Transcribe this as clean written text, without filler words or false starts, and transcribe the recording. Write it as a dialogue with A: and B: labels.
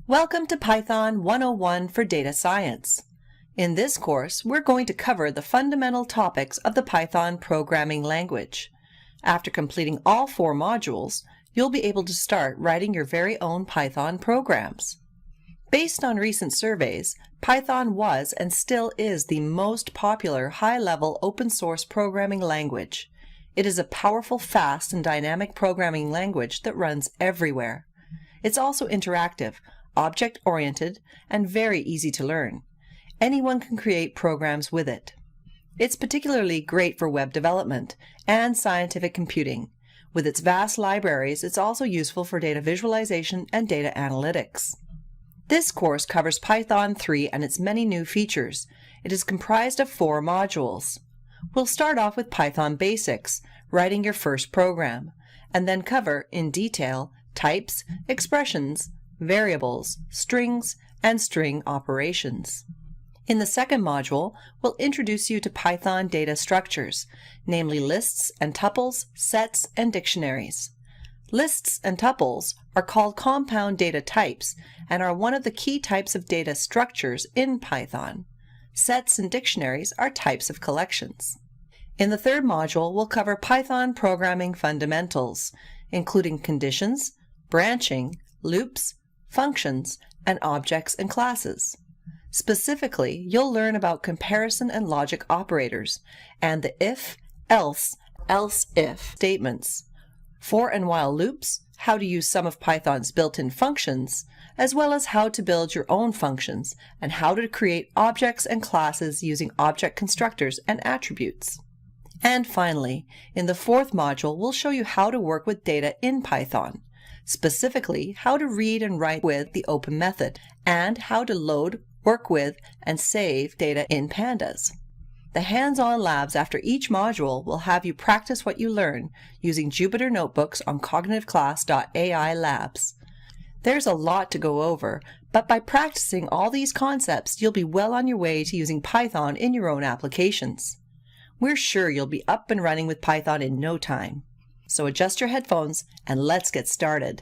A: Welcome to Python 101 for Data Science. In this course, we're going to cover the fundamental topics of the Python programming language. After completing all 4 modules, you'll be able to start writing your very own Python programs. Based on recent surveys, Python was and still is the most popular high-level open-source programming language. It is a powerful, fast, and dynamic programming language that runs everywhere. It's also interactive, object-oriented, and very easy to learn. Anyone can create programs with it. It's particularly great for web development and scientific computing. With its vast libraries, it's also useful for data visualization and data analytics. This course covers Python 3 and its many new features. It is comprised of 4 modules. We'll start off with Python Basics, writing your first program, and then cover, in detail, types, expressions, variables, strings, and string operations. In the second module, we'll introduce you to Python data structures, namely lists and tuples, sets, and dictionaries. Lists and tuples are called compound data types and are one of the key types of data structures in Python. Sets and dictionaries are types of collections. In the third module, we'll cover Python programming fundamentals, including conditions, branching, loops, functions, and objects and classes. Specifically, you'll learn about comparison and logic operators, and the if, else, else-if statements, for and while loops, how to use some of Python's built-in functions, as well as how to build your own functions, and how to create objects and classes using object constructors and attributes. And finally, in the fourth module, we'll show you how to work with data in Python, specifically how to read and write with the open method, and how to load, work with, and save data in pandas. The hands-on labs after each module will have you practice what you learn using Jupyter notebooks on cognitiveclass.ai labs. There's a lot to go over, but by practicing all these concepts, you'll be well on your way to using Python in your own applications. We're sure you'll be up and running with Python in no time. So adjust your headphones and let's get started.